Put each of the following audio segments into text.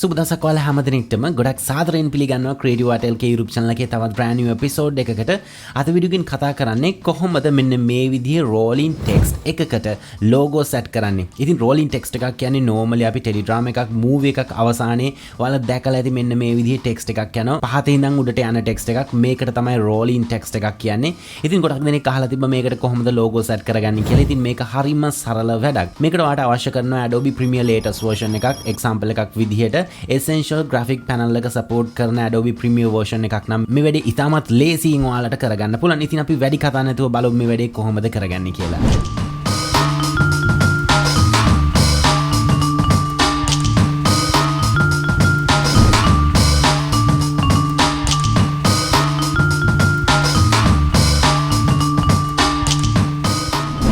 සුබ දවසක් ඔයාලා හැමදෙනෙක්ටම ගොඩක් සාදරයෙන් පිළිගන්නවා CREATIVEARTLK YouTube channel එකේ තවත් brand new episode එකකට. අද වීඩියෝ එකෙන් කතා කරන්නේ කොහොමද මෙන්න මේ විදිහේ rolling text එකකට logo set කරන්නේ. ඉතින් rolling text එකක් කියන්නේ normally අපි teledrama එකක් movie එකක් අවසානයේ ඔයාලා දැකලා ඇති මෙන්න මේ විදිහේ text එකක් යනවා. පහතේ ඉඳන් උඩට යන text එකක්. මේකට තමයි rolling text එකක් කියන්නේ. ඉතින් ගොඩක් දෙනෙක් අහලා තිබ්බා මේකට කොහොමද logo set කරගන්නේ කියලා. ඉතින් මේක හරිම සරල වැඩක්. මේකට ඔයාලට අවශ්‍ය කරනවා Adobe Premiere latest version එකක්. example එකක් විදිහට essential graphic panel එක support කරන Adobe Premiere version එකක් නම් මේ වැඩේ ඉතාමත් ලේසියෙන් ඔයාලට කරගන්න පුළුවන්. ඉතින් අපි වැඩි කතා නැතුව බලමු මේ වැඩේ කොහොමද කරගන්නේ කියලා.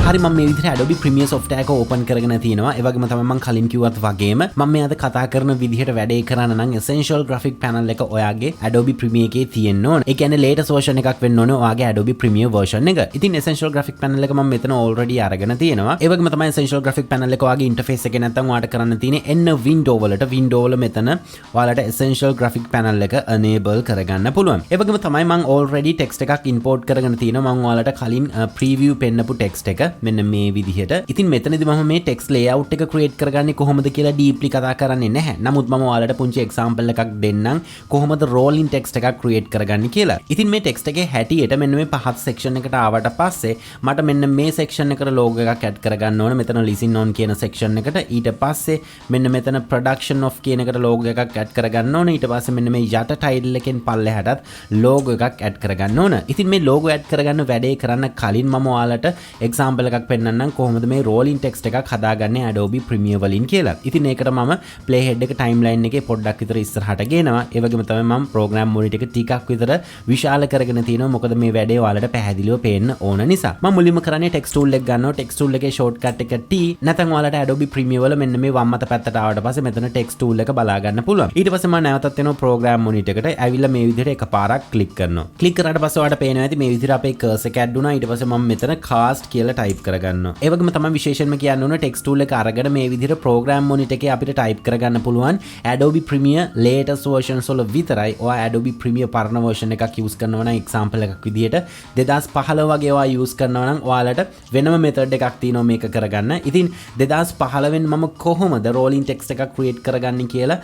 හරි මම මේ විදිහට Adobe Premiere software එක open කරගෙන තියෙනවා. ඒ වගේම තමයි මම කලින් කිව්වත් වගේම මම මේ අද කතා කරන විදිහට වැඩේ කරන්න නම් essential graphic panel එක ඔයාගේ Adobe Premiere එකේ තියෙන්න ඕන. ඒ කියන්නේ latest version එකක් වෙන්න ඕනේ ඔයාගේ Adobe Premiere version එක. ඉතින් essential graphic panel එක මම මෙතන already අරගෙන තියෙනවා. ඒ වගේම තමයි essential graphic panel එක ඔයාගේ interface එකේ නැත්තම් ඔයාලට කරන්න තියෙන්නේ එන්න window වල මෙතන ඔයාලට essential graphic panel එක enable කරගන්න පුළුවන්. ඒ වගේම තමයි මම already text එකක් import කරගෙන තියෙනවා. මම ඔයාලට කලින් preview පෙන්නපු text එක මෙන්න මේ විදිහට. ඉතින් මෙතනදී මම මේ text layout එක create කරගන්නේ කොහොමද කියලා deeply කතා කරන්නේ නැහැ. නමුත් මම ඔයාලට පුංචි example එකක් දෙන්නම් කොහොමද rolling text එකක් create කරගන්නේ කියලා. ඉතින් මේ text එකේ හැටියට මෙන්න මේ පහත් section එකට ආවට පස්සේ මට මෙන්න මේ section එකට logo එකක් add කරගන්න ඕන. මෙතන listen on කියන section එකට. ඊට පස්සේ මෙන්න මෙතන production of කියන එකට logo එකක් add කරගන්න ඕන. ඊට පස්සේ මෙන්න මේ යට title එකෙන් පල්ලෙහාටත් logo එකක් add කරගන්න ඕන. ඉතින් මේ logo add කරගන්න වැඩේ කරන්න කලින් මම ඔයාලට example එකක් පෙන්නන්නම් කොහොමද මේ rolling text එකක් හදාගන්නේ Adobe Premiere වලින් කියලා. ඉතින් ඒකට මම playhead එක timeline එකේ පොඩ්ඩක් විතර ඉස්සරහට ගේනවා. ඒ වගේම තමයි මම program monitor එක ටිකක් විතර විශාල කරගෙන තියෙනවා. මොකද මේ වැඩේ ඔයාලට පැහැදිලිව පේන්න ඕන නිසා. මම මුලින්ම කරන්නේ text tool එක ගන්නවා. text tool එකේ shortcut එක T. නැත්නම් ඔයාලට Adobe Premiere වල මෙන්න මේ වම් අත පැත්තට ආවට පස්සේ මෙතන text tool එක බලා ගන්න පුළුවන්. ඊට පස්සේ මම නැවතත් එනවා program monitor එකට. ඇවිල්ලා මේ විදිහට එකපාරක් click කරනවා. click කරාට පස්සේ ඔයාලට පේනවා ඇති මේ විදිහට අපේ cursor එක add වුණා. ඊට පස්සේ මම මෙතන cast කියලා type කරගන්නවා. ඒ වගේම තමයි විශේෂයෙන්ම කියන්න ඕන text tool එක අරගෙන මේ විදිහට program monitor එකේ අපිට type කරගන්න පුළුවන් Adobe Premiere latest versions වල විතරයි. ඔයා Adobe Premiere පරණ version එකක් use කරනවා නම් example එකක් විදිහට 2015 වගේ ඔයා use කරනවා නම් ඔයාලට වෙනම method එකක් තියෙනවා මේක කරගන්න. ඉතින් 2015 වෙන් මම කොහොමද rolling text එකක් create කරගන්නේ කියලා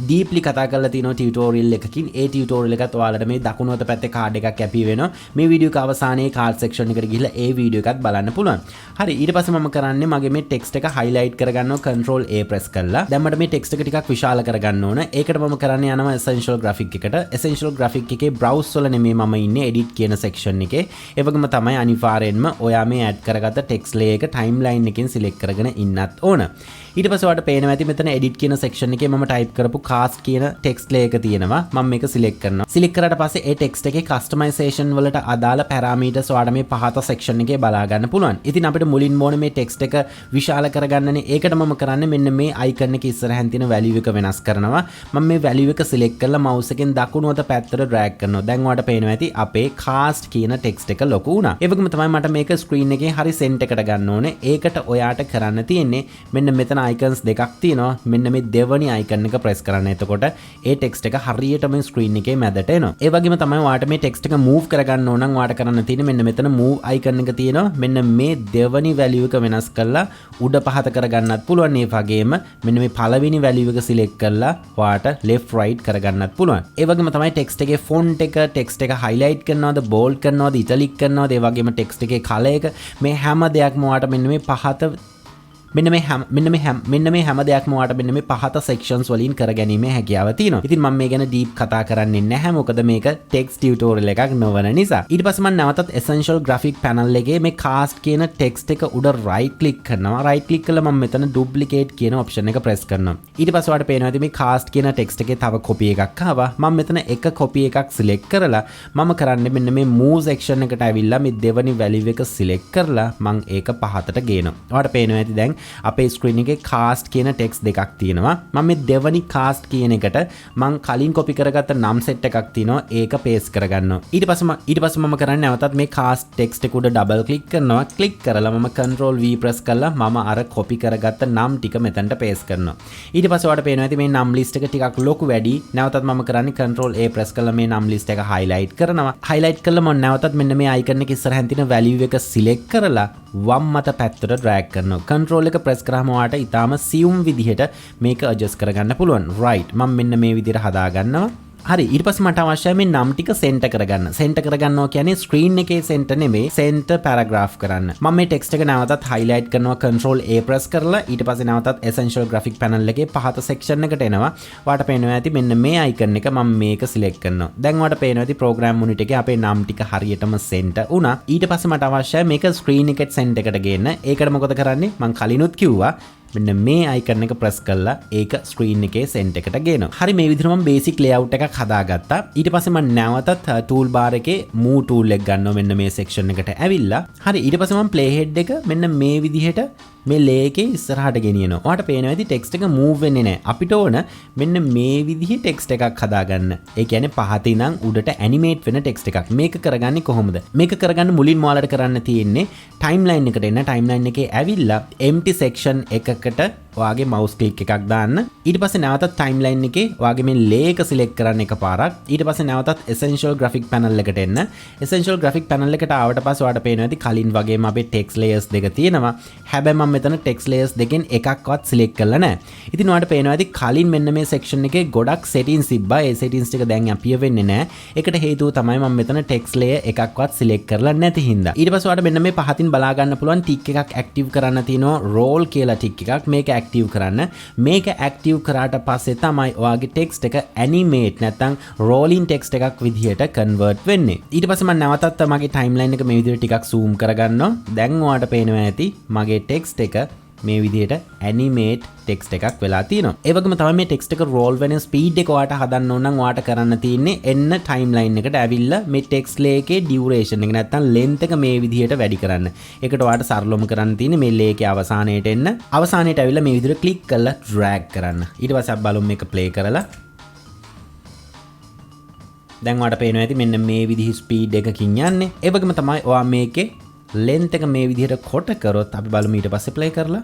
deeply කතා කරලා තියෙනවා tutorial එකකින්. ඒ tutorial එකත් ඔයාලට මේ දකුණු අත පැත්තේ card එකක් ඇපි වෙනවා. මේ වීඩියෝ එක අවසානයේ card section එකට ගිහිල්ලා ඒ වීඩියෝ එකත් බලන්න පුළුවන්. හරි ඊට පස්සේ මම කරන්නේ මගේ මේ text එක highlight කරගන්නවා control A press කරලා. දැන් මට මේ text එක ටිකක් විශාල කරගන්න ඕන. ඒකට මම කරන්නේ යනවා essential graphic එකට. essential graphic එකේ browse වල නෙමෙයි මම ඉන්නේ edit කියන section එකේ. ඒ වගේම තමයි අනිවාර්යෙන්ම ඔයා මේ add කරගත්ත text layer එක timeline එකෙන් select කරගෙන ඉන්නත් ඕන. ඊට පස්සේ ඔයාලට පේනවා ඇති මෙතන edit කියන section එකේ මම type කරපු cast කියන text layer එක තියෙනවා. මම මේක select කරනවා. select කරාට පස්සේ ඒ text එකේ customization වලට අදාළ parameters ඔයාලට මේ පහත section එකේ බලා ගන්න පුළුවන්. ඉතින් අපිට මුලින්ම ඕනේ මේ text එක විශාල කරගන්නනේ. ඒකට මම කරන්නේ මෙන්න මේ icon එකේ ඉස්සරහින් තියෙන value එක වෙනස් කරනවා. මම මේ value එක select කරලා mouse එකෙන් දකුණු අත පැත්තට drag කරනවා. දැන් ඔයාලට පේනවා ඇති අපේ cast කියන text එක ලොකු වුණා. ඒ වගේම තමයි මට මේක screen එකේ හරි center එකට ගන්න ඕනේ. ඒකට ඔයාට කරන්න තියෙන්නේ මෙන්න මෙතන icons දෙකක් තියෙනවා. මෙන්න මේ දෙවනි icon එක press කරන්න. එතකොට ඒ text එක හරියටම screen එකේ මැදට එනවා. ඒ වගේම තමයි ඔයාට මේ text එක move කරගන්න ඕන නම් ඔයාට කරන්න තියෙන්නේ මෙන්න මෙතන move icon එක තියෙනවා. මෙන්න මේ දෙවනි value එක වෙනස් කරලා උඩ පහත කරගන්නත් පුළුවන්. ඒ වගේම මෙන්න මේ පළවෙනි value එක select කරලා ඔයාට left right කරගන්නත් පුළුවන්. ඒ වගේම තමයි text එකේ font එක text එක highlight කරනවද bold කරනවද italic කරනවද ඒ වගේම text එකේ color එක මේ හැම දෙයක්ම ඔයාට මෙන්න මේ පහත මෙන්න මේ හැම දෙයක්ම ඔයාලට මෙන්න මේ පහත sections වලින් කරගැනීමේ හැකියාව තියෙනවා. ඉතින් මම මේ ගැන deep කතා කරන්නේ නැහැ. මොකද මේක text tutorial එකක් නොවන නිසා. ඊට පස්සේ මම නැවතත් essential graphic panel එකේ මේ cast කියන text එක උඩ right click කරනවා. right click කළා මම මෙතන duplicate කියන option එක press කරනවා. ඊට පස්සේ ඔයාලට පේනවා ඇති මේ cast කියන text එකේ තව copy එකක් ආවා. මම මෙතන එක copy එකක් select කරලා මම කරන්නේ මෙන්න මේ move section එකට ඇවිල්ලා මේ දෙවනි value එක select කරලා මම ඒක පහතට ගේනවා. ඔයාලට පේනවා ඇති දැන් අපේ ස්ක්‍රීන් එකේ cast කියන ටෙක්ස්ට් දෙකක් තියෙනවා. මම මේ දෙවනි cast කියන එකට මම කලින් කොපි කරගත්ත නම් සෙට් එකක් තියෙනවා. ඒක paste කරගන්නවා. ඊට පස්සේ මම කරන්නේ නැවතත් මේ cast ටෙක්ස්ට් එක උඩ ඩබල් ක්ලික් කරනවා. ක්ලික් කරලා මම control V press කරලා මම අර කොපි කරගත්ත නම් ටික මෙතනට paste කරනවා. ඊට පස්සේ ඔයාලට පේනවා ඇති මේ නම් list එක ටිකක් ලොකු වැඩි. නැවතත් මම කරන්නේ control A press කරලා මේ නම් list එක highlight කරනවා. highlight කළා මම නැවතත් මෙන්න මේ icon එක ඉස්සරහින් තියෙන value එක select කරලා වම් මත පැත්තට drag කරනවා. control එක press කරාම ඔයාලට ඊටාම සියුම් විදිහට මේක adjust කරගන්න පුළුවන්. right මම මෙන්න මේ විදිහට හදා ගන්නවා. හරි ඊට පස්සේ මට අවශ්‍යයි මේ නම් ටික center කරගන්න. center කරගන්නවා කියන්නේ screen එකේ center නෙමෙයි center paragraph කරන්න. මම මේ text එක නැවතත් highlight කරනවා control A press කරලා ඊට පස්සේ නැවතත් essential graphic panel එකේ පහත section එකට එනවා. ඔයාලට පේනවා ඇති මෙන්න මේ icon එක මම මේක select කරනවා. දැන් ඔයාලට පේනවා ඇති program unit එකේ අපේ නම් ටික හරියටම center වුණා. ඊට පස්සේ මට අවශ්‍යයි මේක screen එකේ center එකට ගේන්න. ඒකට මොකද කරන්නේ? මම කලිනුත් කිව්වා මෙන්න මේ icon එක press කරලා ඒක screen එකේ center එකට ගේනවා. හරි මේ විදිහට මම basic layout එකක් හදාගත්තා. ඊට පස්සේ මම නැවතත් tool bar එකේ move tool එක ගන්නවා මෙන්න මේ section එකට ඇවිල්ලා. හරි ඊට පස්සේ මම playhead එක මෙන්න මේ විදිහට මේ lay එකේ ඉස්සරහට ගෙනියනවා. ඔයාලට පේනවා ඇති text එක move වෙන්නේ නැහැ. අපිට ඕන මෙන්න මේ විදිහේ text එකක් හදාගන්න. ඒ කියන්නේ පහතින් ඉඳන් උඩට animate වෙන text එකක්. මේක කරගන්නේ කොහොමද? මේක කරගන්න මුලින්ම ඔයාලට කරන්න තියෙන්නේ timeline එකට එන්න. timeline එකේ ඇවිල්ලා empty section එකකට ඔයාගේ mouse click එකක් දාන්න. ඊට පස්සේ නැවතත් timeline එකේ ඔයාගේ මේ lay එක select කරන්න එකපාරක්. ඊට පස්සේ නැවතත් essential graphic panel එකට එන්න. essential graphic panel එකට ආවට පස්සේ ඔයාලට පේනවා ඇති කලින් වගේම අපේ text layers දෙක තියෙනවා. හැබැයි මම මෙතන text layers දෙකෙන් එකක්වත් select කරලා නැහැ. ඉතින් ඔයාලට පේනවා ඇති කලින් මෙන්න මේ section එකේ ගොඩක් settings තිබ්බා. ඒ settings ටික දැන් appear වෙන්නේ නැහැ. ඒකට හේතුව තමයි මම මෙතන text layer එකක්වත් select කරලා නැති හින්දා. ඊට පස්සේ ඔයාලට මෙන්න මේ පහතින් බලා ගන්න පුළුවන් tick එකක් active කරන්න තියෙනවා. roll කියලා tick එකක්. මේක active කරන්න. මේක active කරාට පස්සේ තමයි ඔයාගේ text එක animate නැත්නම් rolling text එකක් විදිහට convert වෙන්නේ. ඊට පස්සේ මම නැවතත් මගේ timeline එක මේ විදිහට ටිකක් zoom කරගන්නවා. දැන් ඔයාලට පේනවා ඇති මගේ text එක මේ විදිහට animate text එකක් වෙලා තියෙනවා. ඒ වගේම තමයි මේ text එක roll වෙන speed එක ඔයාලට හදන්න ඕන නම් ඔයාලට කරන්න තියෙන්නේ එන්න timeline එකට ඇවිල්ලා මේ text lay එකේ duration එක නැත්නම් length එක මේ විදිහට වැඩි කරන්න. ඒකට ඔයාලට සරලවම කරන්න තියෙන්නේ මේ lay එකේ අවසානයේට එන්න. අවසානයේට ඇවිල්ලා මේ විදිහට click කරලා drag කරන්න. ඊට පස්සේ අපි බලමු මේක play කරලා. දැන් ඔයාලට පේනවා ඇති මෙන්න මේ විදිහේ speed එකකින් යන්නේ. ඒ වගේම තමයි ඔයා මේකේ length එක මේ විදිහට කොට කරොත් අපි බලමු ඊට පස්සේ play කරලා.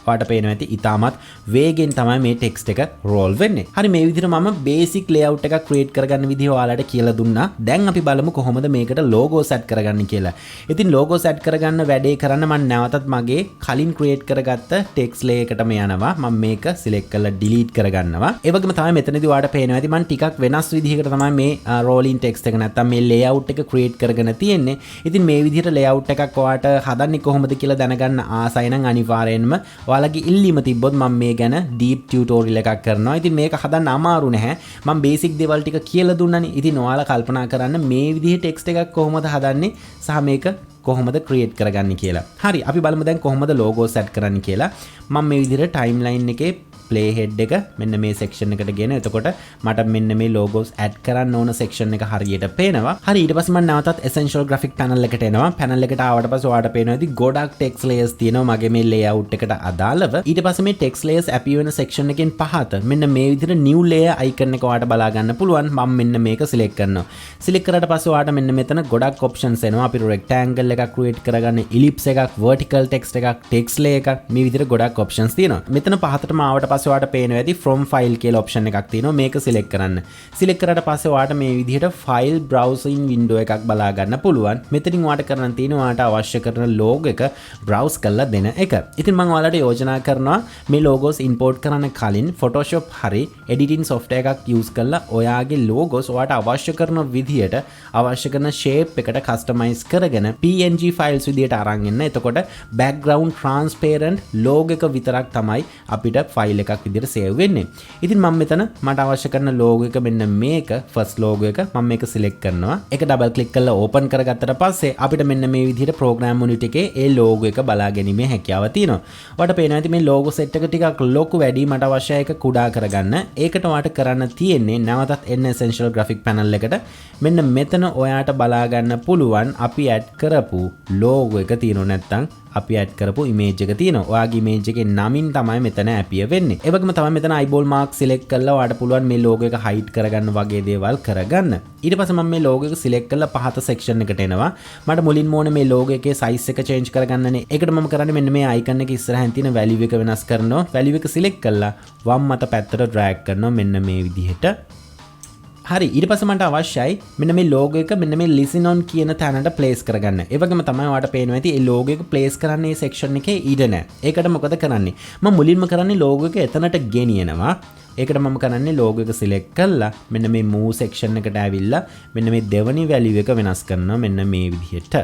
ඔයාලට පේනවා ඇති ඉතාමත් වේගෙන් තමයි මේ text එක roll වෙන්නේ. හරි මේ විදිහට මම basic layout එකක් create කරගන්න විදිහ ඔයාලට කියලා දුන්නා. දැන් අපි බලමු කොහොමද මේකට logo set කරගන්නේ කියලා. ඉතින් logo set කරගන්න වැඩේ කරන්න මම නැවතත් මගේ කලින් create කරගත්ත text layer එකටම යනවා. මම මේක select කරලා delete කරගන්නවා. ඒ වගේම තමයි මෙතනදී ඔයාලට පේනවා ඇති මම ටිකක් වෙනස් විදිහකට තමයි මේ rolling text එක නැත්තම් මේ layout එක create කරගෙන තියෙන්නේ. ඉතින් මේ විදිහට layout එකක් ඔයාලට හදන්නේ කොහොමද කියලා දැනගන්න ආසයි නම් අනිවාර්යෙන්ම ඔයාලගේ ඉල්ලීම තිබ්බොත් මම මේ ගැන deep tutorial එකක් කරනවා. ඉතින් මේක හදන්න අමාරු නැහැ. මම basic දේවල් ටික කියලා දුන්නානේ. ඉතින් ඔයාලා කල්පනා කරන්න මේ විදිහේ text එකක් කොහොමද හදන්නේ සහ මේක කොහොමද create කරගන්නේ කියලා. හරි අපි බලමු දැන් කොහොමද logo set කරන්නේ කියලා. මම මේ විදිහට timeline එකේ playhead එක මෙන්න මේ section එකට ගෙන. එතකොට මට මෙන්න මේ logos add කරන්න ඕන section එක හරියට පේනවා. හරි ඊට පස්සේ මම නැවතත් essential graphic panel එකට එනවා. panel එකට ආවට පස්සේ ඔයාලට පේනවා ඉතින් ගොඩක් text layers තියෙනවා මගේ මේ layout එකට අදාළව. ඊට පස්සේ මේ text layers appear වෙන section එකෙන් පහත මෙන්න මේ විදිහට new layer icon එක ඔයාලට බලා ගන්න පුළුවන්. මම මෙන්න මේක select කරනවා. select කරාට පස්සේ ඔයාලට මෙන්න මෙතන ගොඩක් options එනවා. අපිට rectangle එකක් create කරගන්න, ellipse එකක්, vertical text එකක්, text layer එකක් මේ විදිහට ගොඩක් options තියෙනවා. මෙතන පහතටම ආවට පස්සේ ඔයාලට පේනවා ඇති from file කියලා option එකක් තියෙනවා. මේක select කරන්න. select කරාට පස්සේ ඔයාලට මේ විදිහට file browsing window එකක් බලා ගන්න පුළුවන්. මෙතනින් ඔයාලට කරන්න තියෙනවා ඔයාලට අවශ්‍ය කරන logo එක browse කරලා දෙන එක. ඉතින් මම ඔයාලට යෝජනා කරනවා මේ logos import කරන්න කලින් Photoshop හරි editing software එකක් use කරලා ඔයාගේ logos ඔයාලට අවශ්‍ය කරන විදිහට අවශ්‍ය කරන shape එකට customize කරගෙන PNG files විදිහට අරන් එන්න. එතකොට background transparent logo එක විතරක් තමයි අපිට file එකක් විදිහට save වෙන්නේ. ඉතින් මම මෙතන මට අවශ්‍ය කරන logo එක මෙන්න මේක first logo එක මම මේක select කරනවා. ඒක double click කරලා open කරගත්තට පස්සේ අපිට මෙන්න මේ විදිහට program unit එකේ ඒ logo එක බලා ගැනීමේ හැකියාව තියෙනවා. ඔයාලට පේනවා ඇති මේ logo set එක ටිකක් ලොකු වැඩි මට අවශ්‍යයි ඒක කුඩා කරගන්න. ඒකට ඔයාලට කරන්න තියෙන්නේ නැවතත් එන්න essential graphic panel එකට මෙන්න මෙතන ඔයාලට බලා ගන්න පුළුවන් අපි add කරපු logo එක තියෙනවා නැත්නම් අපි ඇඩ් කරපු ඉමේජ් එක තියෙනවා. ඔයාගේ ඉමේජ් එකේ නමින් තමයි මෙතන appear වෙන්නේ. ඒ වගේම තමයි මෙතන eyeball mark select කරලා ඔයාලට පුළුවන් මේ logo එක hide කරගන්න වගේ දේවල් කරගන්න. ඊට පස්සේ මම මේ logo එක select කරලා පහත section එකට එනවා. මට මුලින්ම ඕනේ මේ logo එකේ size එක change කරගන්නනේ. ඒකට මම කරන්නේ මෙන්න මේ icon එක ඉස්සරහින් තියෙන value එක වෙනස් කරනවා. value එක select කරලා වම් මත පැත්තට drag කරනවා මෙන්න මේ විදිහට. හරි ඊට පස්සේ මට අවශ්‍යයි මෙන්න මේ logo එක මෙන්න මේ listen on කියන තැනට place කරගන්න. ඒ වගේම තමයි ඔයාලට පේනවා ඇති මේ logo එක place කරන්නේ මේ section එකේ ඉඩ නැහැ. ඒකට මොකද කරන්නේ? මම මුලින්ම කරන්නේ logo එක එතනට ගෙනියනවා. ඒකට මම කරන්නේ logo එක select කරලා මෙන්න මේ move section එකට ඇවිල්ලා මෙන්න මේ දෙවනි value එක වෙනස් කරනවා මෙන්න මේ විදිහට.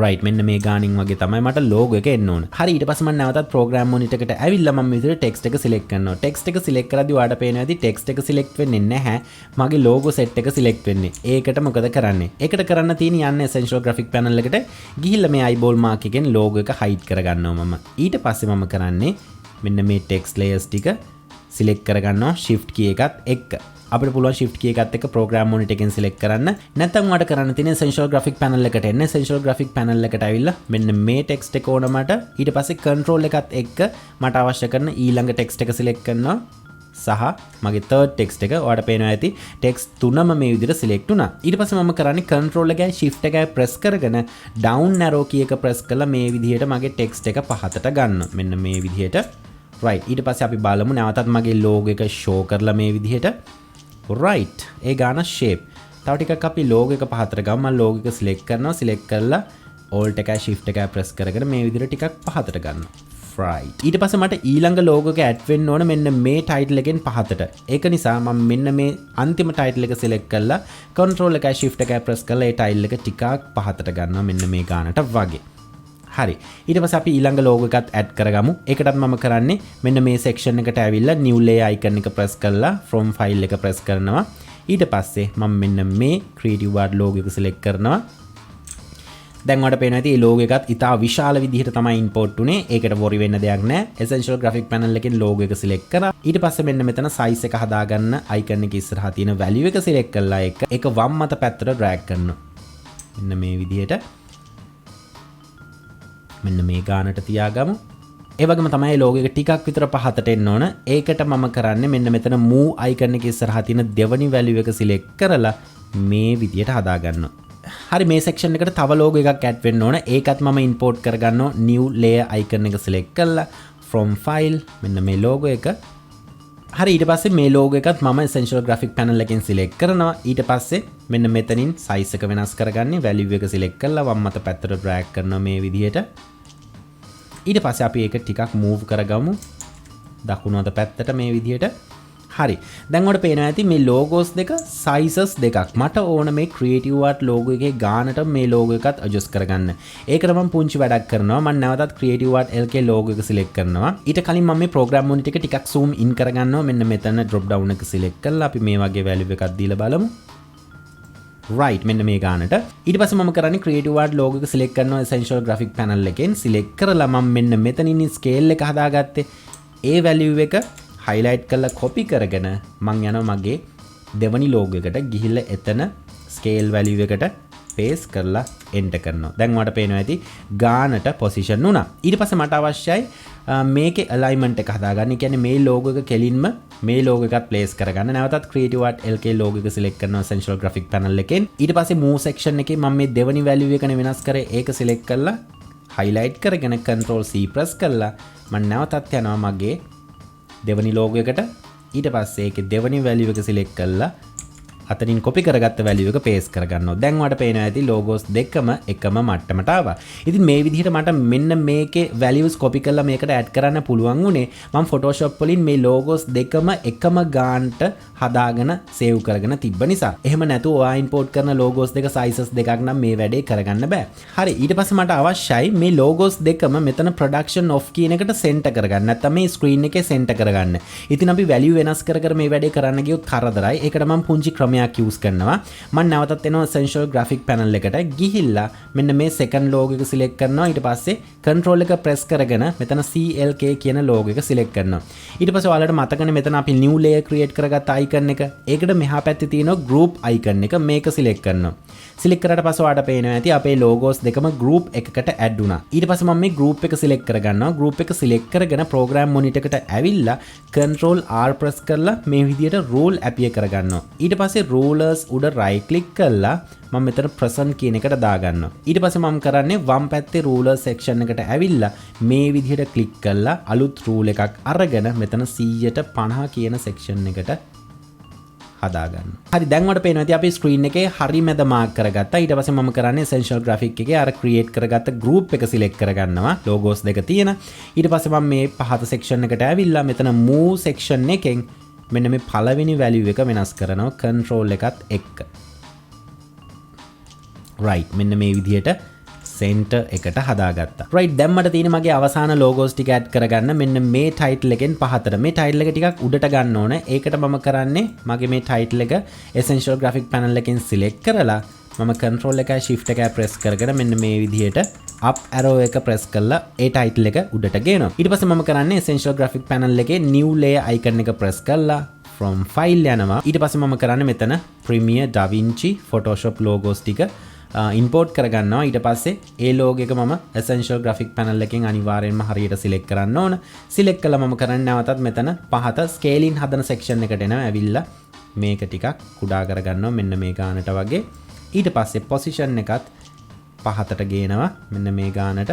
right මෙන්න මේ ගානින් වගේ තමයි මට logo එක එන්න ඕන. හරි ඊට පස්සේ මම නැවතත් program monitor එකට ඇවිල්ලා මම මේ විදිහට text එක select කරනවා. text එක select කරද්දී ඔයාලට පේනවා ඇති text එක select වෙන්නේ නැහැ. මගේ logo set එක select වෙන්නේ. ඒකට මොකද කරන්නේ? ඒකට කරන්න තියෙන යන්න essential graphic panel එකට ගිහිල්ලා මේ eyeball mark එකෙන් logo එක hide කරගන්නවා මම. ඊට පස්සේ මම කරන්නේ මෙන්න මේ text layers ටික select කරගන්නවා shift key එකත් එක්ක. අපිට පුළුවන් shift key එකත් එක්ක program monitor එකෙන් select කරන්න. නැත්නම් ඔයාලට කරන්න තියෙන essential graphic panel එකට එන්න. essential graphic panel එකට ඇවිල්ලා මෙන්න මේ text එක ඕන මට. ඊට පස්සේ control එකත් එක්ක මට අවශ්‍ය කරන ඊළඟ text එක select කරනවා. සහ මගේ third text එක ඔයාලට පේනවා ඇති text තුනම මේ විදිහට select වුණා. ඊට පස්සේ මම කරන්නේ control එකයි shift එකයි press කරගෙන down arrow key එක press කරලා මේ විදිහට මගේ text එක පහතට ගන්නවා. මෙන්න මේ විදිහට. right ඊට පස්සේ අපි බලමු නැවතත් මගේ logo එක show කරලා මේ විදිහට. right ඒ ගාන shape තව ටිකක් අපි logo එක පහතට ගමු. මම logo එක select කරනවා. select කරලා alt එකයි shift එකයි press කරගෙන මේ විදිහට ටිකක් පහතට ගන්නවා. right ඊට පස්සේ මට ඊළඟ logo එක add වෙන්න ඕන මෙන්න මේ title එකෙන් පහතට. ඒක නිසා මම මෙන්න මේ අන්තිම title එක select කරලා control එකයි shift එකයි press කරලා ඒ title එක ටිකක් පහතට ගන්නවා මෙන්න මේ ගානට වගේ. හරි ඊට පස්සේ අපි ඊළඟ logo එකත් add කරගමු. ඒකටත් මම කරන්නේ මෙන්න මේ section එකට ඇවිල්ලා new layer icon එක press කරලා from file එක press කරනවා. ඊට පස්සේ මම මෙන්න මේ creative art logo එක select කරනවා. දැන් ඔයාලට පේනවා ඇති මේ logo එකත් ඉතා විශාල විදිහට තමයි import උනේ. ඒකට worry වෙන්න දෙයක් නැහැ. essential graphic panel එකෙන් logo එක select කරා. ඊට පස්සේ මෙන්න මෙතන size එක හදාගන්න icon එක ඉස්සරහා තියෙන value එක select කරලා ඒක වම් මත පැත්තට drag කරනවා. මෙන්න මේ විදිහට මෙන්න මේ ගානට තියාගමු. ඒ වගේම තමයි logo එක ටිකක් විතර පහතට එන්න ඕන. ඒකට මම කරන්නේ මෙන්න මෙතන move icon එකේ ඉස්සරහා තියෙන දෙවනි value එක select කරලා මේ විදියට හදා ගන්නවා. හරි මේ section එකට තව logo එකක් add වෙන්න ඕන. ඒකත් මම import කරගන්නවා new layer icon එක select කරලා from file මෙන්න මේ logo එක. හරි ඊට පස්සේ මේ logo එකත් මම essential graphic panel එකෙන් select කරනවා. ඊට පස්සේ මෙන්න මෙතනින් size එක වෙනස් කරගන්නේ value එක select කරලා වම් මත පැත්තට drag කරනවා මේ විදිහට. ඊට පස්සේ අපි ඒක ටිකක් move කරගමු දකුණු අත පැත්තට මේ විදිහට. හරි දැන් ඔයාලට පේනවා ඇති මේ logos දෙක sizes දෙකක්. මට ඕන මේ creative art logo එකේ ගානට මේ logo එකත් adjust කරගන්න. ඒකට මම පුංචි වැඩක් කරනවා. මම නැවතත් creative art LK logo එක select කරනවා. ඊට කලින් මම මේ program monitor එක ටිකක් zoom in කරගන්නවා. මෙන්න මෙතන drop down එක select කරලා අපි මේ වගේ value එකක් දීලා බලමු. right මෙන්න මේ ගානට. ඊට පස්සේ මම කරන්නේ creative art logo එක select කරනවා essential graphic panel එකෙන්. select කරලා මම මෙන්න මෙතනින් scale එක හදාගත්තේ. ඒ value එක highlight කරලා copy කරගෙන මම යනවා මගේ දෙවනි logo එකට ගිහිල්ලා එතන scale value එකට paste කරලා enter කරනවා. දැන් ඔයාලට පේනවා ඇති ගානට position වුණා. ඊට පස්සේ මට අවශ්‍යයි මේකේ alignment එක හදාගන්න. ඒ කියන්නේ මේ logo එක කෙලින්ම මේ logo එකත් place කරගන්න. නැවතත් creative art LK logo එක select කරනවා essential graphic panel එකෙන්. ඊට පස්සේ move section එකේ මම මේ දෙවනි value එකනේ වෙනස් කරේ. ඒක select කරලා highlight කරගෙන control C press කරලා මම නැවතත් යනවා මගේ දෙවනි logo එකට. ඊට පස්සේ ඒකේ දෙවනි value එක select කරලා අතනින් copy කරගත්ත value එක paste කරගන්නවා. දැන් ඔයාලට පේනවා ඇති logos දෙකම එකම මට්ටමට ආවා. ඉතින් මේ විදිහට මට මෙන්න මේකේ values copy කරලා මේකට add කරන්න පුළුවන් උනේ මම Photoshop වලින් මේ logos දෙකම එකම ගානට හදාගෙන save කරගෙන තිබ්බ නිසා. එහෙම නැතුව ඔයා import කරන logos දෙක sizes දෙකක් නම් මේ වැඩේ කරගන්න බෑ. හරි ඊට පස්සේ මට අවශ්‍යයි මේ logos දෙකම මෙතන production off කියන එකට center කරගන්න. නැත්නම් මේ screen එකේ center කරගන්න. ඉතින් අපි value වෙනස් කර කර මේ වැඩේ කරන්න ගියොත් කරදරයි. ඒකට මම පුංචි ක්‍රමයක් ක්‍රමයක් use කරනවා. මම නැවතත් එනවා essential graphic panel එකට ගිහිල්ලා මෙන්න මේ second logo එක select කරනවා. ඊට පස්සේ control එක press කරගෙන මෙතන CLK කියන logo එක select කරනවා. ඊට පස්සේ ඔයාලට මතකනේ මෙතන අපි new layer create කරගත්ත icon එක. ඒකට මෙහා පැත්තේ තියෙන group icon එක මේක select කරනවා. select කරාට පස්සේ ඔයාලට පේනවා ඇති අපේ logos දෙකම group එකකට add වුණා. ඊට පස්සේ මම මේ group එක select කරගන්නවා. group එක select කරගෙන program monitor එකට ඇවිල්ලා control R press කරලා මේ විදියට rule appear කරගන්නවා. ඊට පස්සේ rulers උඩ right click කරලා මම මෙතන present කියන එකට දාගන්නවා. ඊට පස්සේ මම කරන්නේ වම් පැත්තේ ruler section එකට ඇවිල්ලා මේ විදියට click කරලා අලුත් rule එකක් අරගෙන මෙතන 150 කියන section එකට හදාගන්න. හරි දැන් ඔයාලට පේනවා ඇති අපි screen එකේ හරි මැද mark කරගත්තා. ඊට පස්සේ මම කරන්නේ essential graphic එකේ අර create කරගත්ත group එක select කරගන්නවා. logos දෙක තියෙන. ඊට පස්සේ මම මේ පහත section එකට ඇවිල්ලා මෙතන move section එකෙන් මෙන්න මේ පළවෙනි value එක වෙනස් කරනවා control එකත් එක්ක. right මෙන්න මේ විදියට center එකට හදාගත්තා. right දැන් මට තියෙන්නේ මගේ අවසාන logos ටික add කරගන්න මෙන්න මේ title එකෙන් පහතට. මේ title එක ටිකක් උඩට ගන්න ඕන. ඒකට මම කරන්නේ මගේ මේ title එක essential graphic panel එකෙන් select කරලා මම control එකයි shift එකයි press කරගෙන මෙන්න මේ විදියට up arrow එක press කරලා ඒ title එක උඩට ගේනවා. ඊට පස්සේ මම කරන්නේ essential graphic panel එකේ new layer icon එක press කරලා from file යනවා. ඊට පස්සේ මම කරන්නේ මෙතන Premiere DaVinci Photoshop logos ටික import කරගන්නවා. ඊට පස්සේ ඒ logo එක මම essential graphic panel එකෙන් අනිවාර්යෙන්ම හරියට select කරන්න ඕන. select කළා මම කරන්නේ නැවතත් මෙතන පහත scaling හදන section එකට එනවා. ඇවිල්ලා මේක ටිකක් කුඩා කරගන්නවා මෙන්න මේ ගානට වගේ. ඊට පස්සේ position එකත් පහතට ගේනවා මෙන්න මේ ගානට.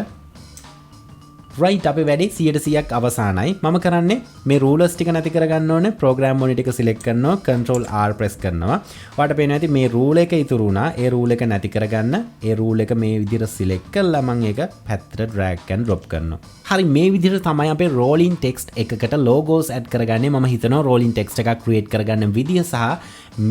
right අපේ වැඩේ 100%ක් අවසానයි. මම කරන්නේ මේ rulers ටික නැති කරගන්න ඕනේ. program monitor එක select කරනවා control R press කරනවා. ඔයාලට පේනවා ඇති මේ rule එක ඉතුරු වුණා. ඒ rule එක නැති කරගන්න ඒ rule එක මේ විදිහට select කරලා මම ඒක පැත්තට drag and drop කරනවා. හරි මේ විදිහට තමයි අපේ rolling text එකකට logos add කරගන්නේ. මම හිතනවා rolling text එකක් create කරගන්න විදිය සහ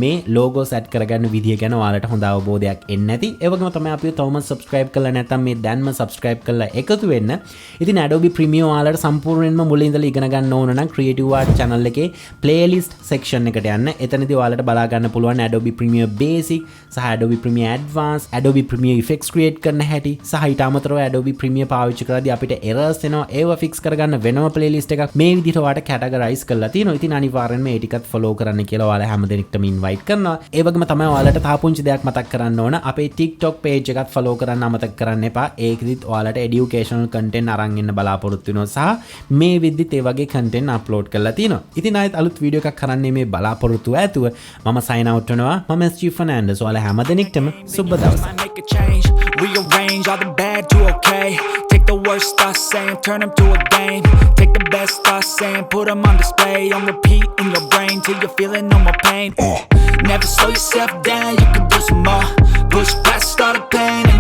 මේ logos add කරගන්න විදිය ගැන ඔයාලට හොඳ අවබෝධයක් එන්න ඇති. ඒ වගේම තමයි අපි තවම subscribe කරලා නැත්නම් මේ දැන්ම subscribe කරලා එකතු වෙන්න. ඉතින් Adobe Premiere ඔයාලට සම්පූර්ණයෙන්ම මුලින් ඉඳලා ඉගෙන ගන්න ඕන නම් Creative Art channel එකේ playlist section එකට යන්න. එතනදී ඔයාලට බලා ගන්න පුළුවන් Adobe Premiere Basic සහ Adobe Premiere Advanced, Adobe Premiere Effects create කරන හැටි සහ ඊට අමතරව Adobe Premiere පාවිච්චි කරද්දී අපිට errors එනවා. ඒව fix කරගන්න වෙනම playlist එකක් මේ විදිහට ඔයාලට categorize කරලා තියෙනවා. ඉතින් අනිවාර්යෙන්ම ඒ ටිකත් follow කරන්න කියලා ඔයාලා හැමදෙනෙක්ටම invite කරනවා. ඒ වගේම තමයි ඔයාලට තව පුංචි දෙයක් මතක් කරන්න ඕන. අපේ TikTok page එකත් follow කරන්න අමතක කරන්න එපා. ඒකෙදිත් ඔයාලට educational content අරන් ඉන්න බලාපොරොත්තු වෙනවා සහ මේ විදිහට ඒ වගේ content upload කරලා තියෙනවා. ඉතින් ආයෙත් අලුත් වීඩියෝ එකක් කරන්නේ මේ බලාපොරොත්තු ඇතුව මම sign out වෙනවා. මම SG Fernandez. ඔයාලා හැමදෙනෙක්ටම සුබ දවසක්. Rearrange all the bad to okay. Take the worst thoughts saying, turn them to a game. Take the best thoughts saying, put them on display. On repeat in your brain till you're feeling no more pain. Never slow yourself down, you can do some more. Push past all the pain.